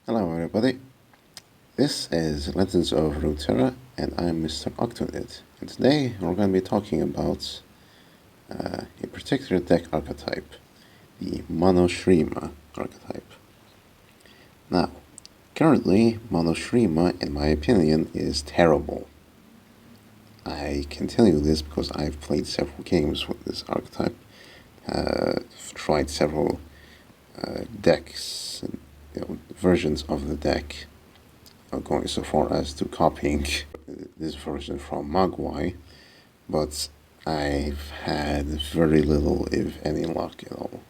Hello everybody, this is Legends of Runeterra and I'm Mr. Octonid, and today we're going to be talking about a particular deck archetype, the Mono Shurima archetype. Now, currently Mono Shurima, in my opinion, is terrible. I can tell you this because I've played several games with this archetype, tried several decks and versions of the deck, going so far as to copying this version from Mogwai, but I've had very little, if any, luck at all.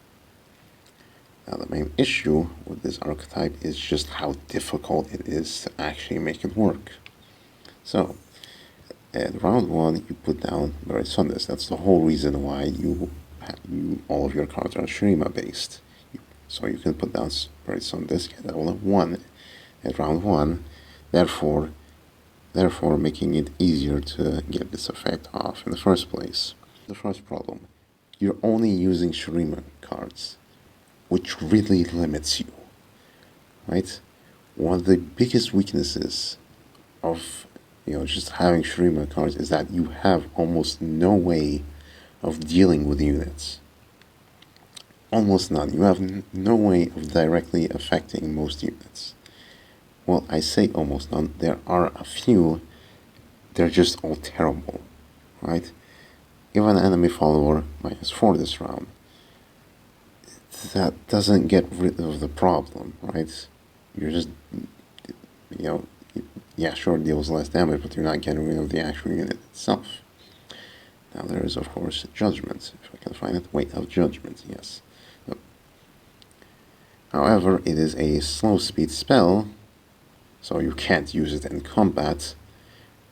Now, the main issue with this archetype is just how difficult it is to actually make it work. So, at round 1, you put down Buried Sundays. That's the whole reason why all of your cards are Shurima based. So you can put down Buried Sundays at level 1 at round 1, therefore making it easier to get this effect off in the first place. The first problem, you're only using Shurima cards, which really limits you, right? One of the biggest weaknesses of just having Shurima cards is that you have almost no way of dealing with units. Almost none. You have no way of directly affecting most units. Well, I say almost none. There are a few. They're just all terrible, right? Give an enemy follower -4 this round. That doesn't get rid of the problem, right? You're just, yeah, sure, it deals less damage, but you're not getting rid of the actual unit itself. Now there is, of course, Judgment, if I can find it. Weight of Judgment, yes. However, it is a slow speed spell, so you can't use it in combat,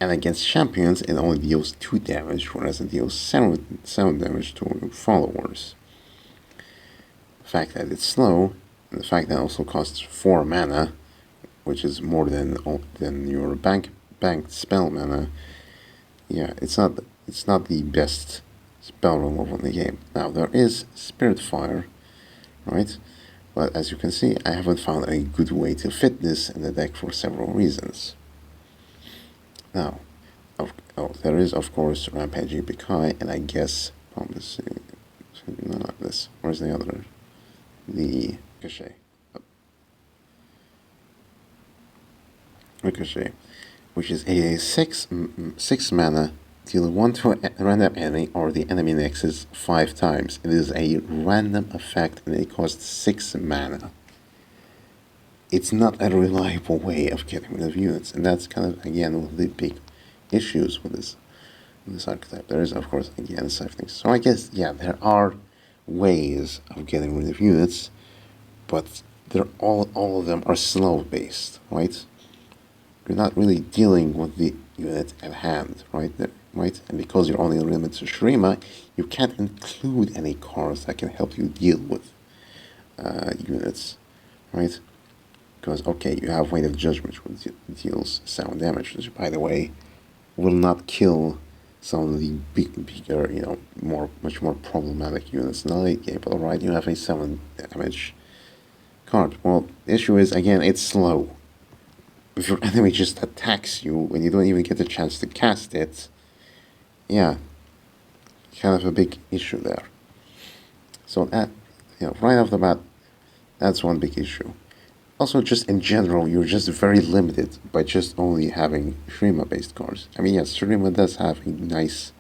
and against champions it only deals 2 damage, whereas it deals 7 damage to followers. The fact that it's slow, and the fact that it also costs 4 mana, which is more than your banked spell mana, yeah, it's not the best spell removal in the game. Now there is Spirit Fire, right? But as you can see, I haven't found a good way to fit this in the deck for several reasons. Now, there is of course Rampaging Bekai, and I guess not this. Where's the other? The Ricochet, which is a 6 mana. Deal 1 to a random enemy or the enemy nexus 5 times. It is a random effect and it costs 6 mana. It's not a reliable way of getting rid of units, and that's kind of, again, one of the big issues with this archetype. There is, of course, again, siphoning. So I guess, yeah, there are ways of getting rid of units, but they're all of them are slow based, right? You're not really dealing with the unit at hand, right? And because you're only limited to Shurima, you can't include any cards that can help you deal with units, right? Because, okay, you have Weight of Judgment, which deals 7 damage, which, by the way, will not kill some of the bigger, much more problematic units in the late game. But alright, you have a 7 damage card. Well, the issue is, again, it's slow. If your enemy just attacks you when you don't even get the chance to cast it, yeah, kind of a big issue there. So that, right off the bat, that's one big issue. Also, just in general, you're just very limited by just only having Shurima-based cards. I mean, yes, Shurima does have a nice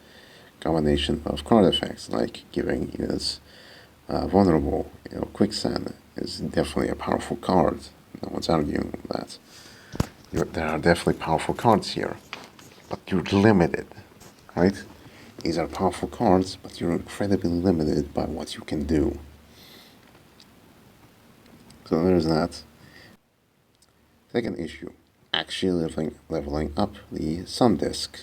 combination of card effects, like giving units vulnerable. Quicksand is definitely a powerful card. No one's arguing with that. There are definitely powerful cards here, but you're limited, right? These are powerful cards, but you're incredibly limited by what you can do. So there's that. Second issue, actually leveling up the Sun Disk.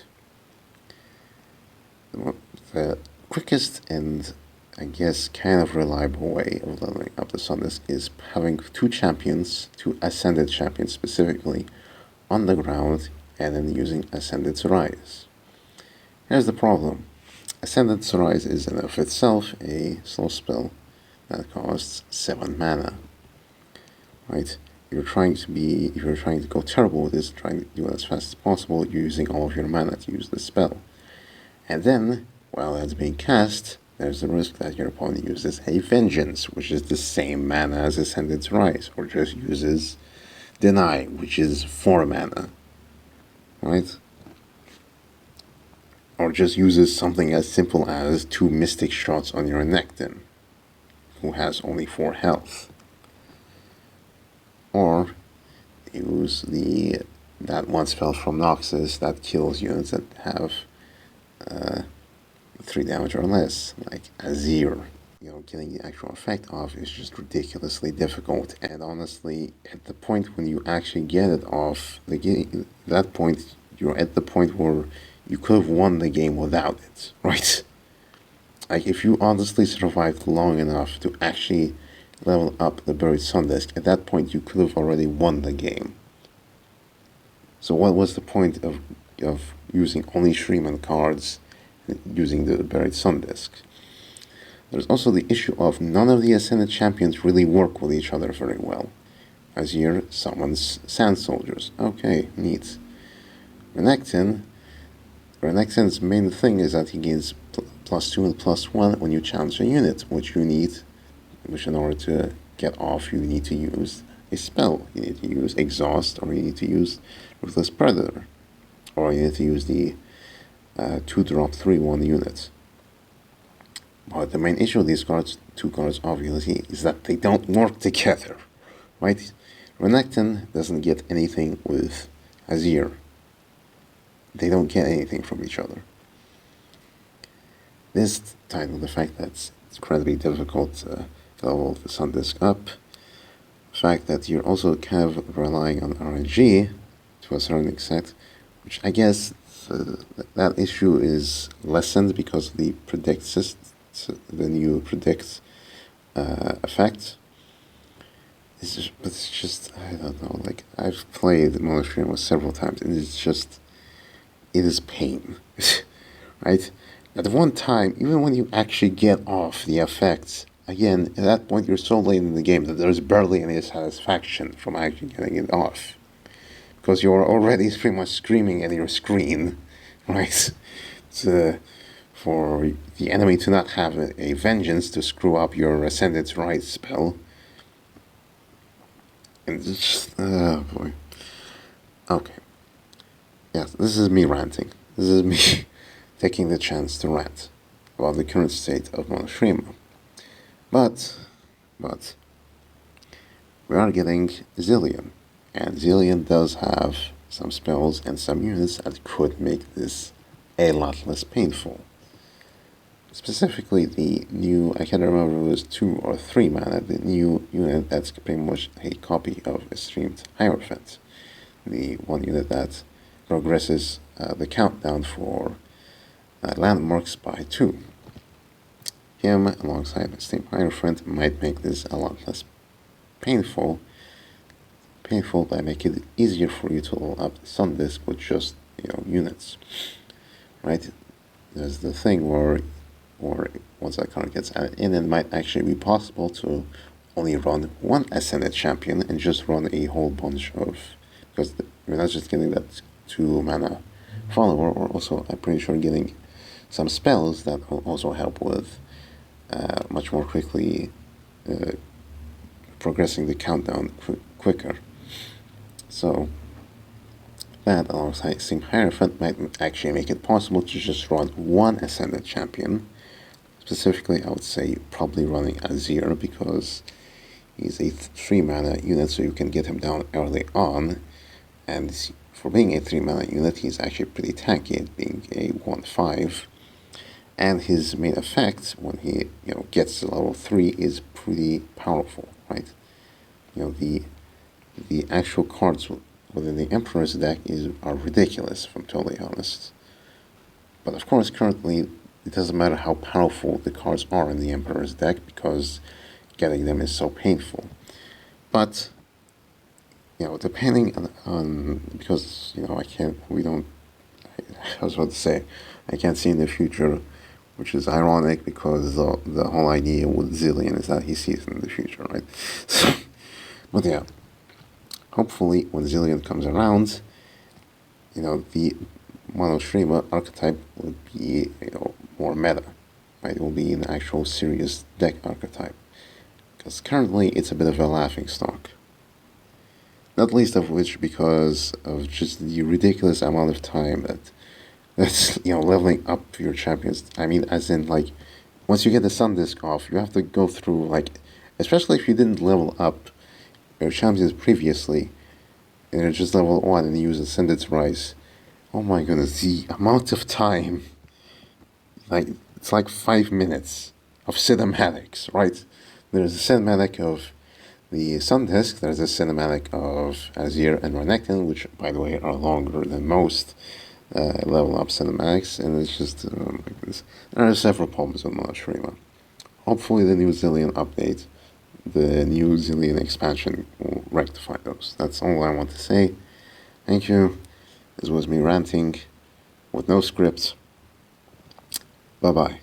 The quickest and, I guess, kind of reliable way of leveling up the Sun Disk is having 2 champions, 2 Ascended champions specifically, on the ground, and then using Ascended to Rise. Here's the problem. Ascended to Rise is in of itself a slow spell that costs 7 mana, right? if you're trying to go terrible with this, trying to do it as fast as possible, you're using all of your mana to use the spell. And then, while that's being cast, there's the risk that your opponent uses a Vengeance, which is the same mana as Ascendant's Rise, or just uses Deny, which is 4 mana, right? Or just uses something as simple as 2 Mystic Shots on your Nectin, who has only 4 health. Or use that one spell from Noxus that kills units that have 3 damage or less, like Azir. Getting the actual effect off is just ridiculously difficult, and honestly, at the point when you actually get it off, that point, you're at the point where you could have won the game without it, right? Like, if you honestly survived long enough to actually level up the Buried Sun Disk, at that point you could have already won the game. So what was the point of using only Shuriman cards and using the Buried Sun Disk? There's also the issue of none of the Ascended champions really work with each other very well. Azir summons Sand Soldiers. Okay, neat. Renekton's main thing is that he gains +2 and +1 when you challenge a unit, which in order to get off, you need to use a spell. You need to use Exhaust, or you need to use Ruthless Predator, or you need to use the 2-drop 3/1 unit. But the main issue with these two cards, obviously, is that they don't work together, right? Renekton doesn't get anything with Azir. They don't get anything from each other. This tied with the fact that it's incredibly difficult to level the Sun Disk up, the fact that you're also kind of relying on RNG to a certain extent, which I guess that issue is lessened because of the new predict effect. It's just, I don't know, like, I've played Mono Shurima several times, and it is pain, right? At one time, even when you actually get off the effects, again, at that point you're so late in the game that there's barely any satisfaction from actually getting it off, because you're already pretty much screaming at your screen, right? For the enemy to not have a Vengeance to screw up your Ascendant's Rise spell. And it's just, oh boy. Okay. Yes, this is me ranting. This is me taking the chance to rant about the current state of Mono Shurima. But, we are getting Zillean. And Zillean does have some spells and some units that could make this a lot less painful. Specifically, the new, I can't remember if it was 2 or 3 mana, the new unit that's pretty much a copy of Esteemed Hierophant. The one unit that progresses the countdown for landmarks by 2. Him, alongside Esteemed Hierophant, might make this a lot less painful by making it easier for you to level up the Sun Disk with just, units. Right? There's the thing where once that card gets added in, it might actually be possible to only run one Ascended champion and just run a whole bunch of, because you're not just getting that 2 mana follower, or also, I'm pretty sure, getting some spells that will also help with much more quickly progressing the countdown quicker. So that, alongside Esteemed Hierophant, might actually make it possible to just run one Ascended champion. Specifically, I would say probably running Azir, because he's a 3 mana unit, so you can get him down early on. And for being a 3 mana unit, he's actually pretty tanky, being a 1/5. And his main effect, when he gets to level 3, is pretty powerful, right? The actual cards within the Emperor's deck are ridiculous, if I'm totally honest. But of course, currently, it doesn't matter how powerful the cards are in the Emperor's deck, because getting them is so painful. But, depending on because, I was about to say, I can't see in the future, which is ironic, because the whole idea with Zillean is that he sees in the future, right? But yeah, hopefully when Zillean comes around, the Mono Shurima archetype will be, more meta. Right? It will be an actual serious deck archetype. Because currently it's a bit of a laughing stock. Not least of which because of just the ridiculous amount of time that's leveling up your champions. I mean, as in, like, once you get the Sun Disc off, you have to go through, like, especially if you didn't level up your champions previously, and you're just level 1 and you use Ascended Rise. Oh my goodness, the amount of time, like, it's like 5 minutes of cinematics, right? There's a cinematic of the Sun Disc, there's a cinematic of Azir and Renekton, which, by the way, are longer than most level up cinematics, and it's just, oh my goodness. There are several problems with Mono Shurima. Hopefully the new Zillean update, the new Zillean expansion will rectify those. That's all I want to say. Thank you. This was me ranting with no script. Bye-bye.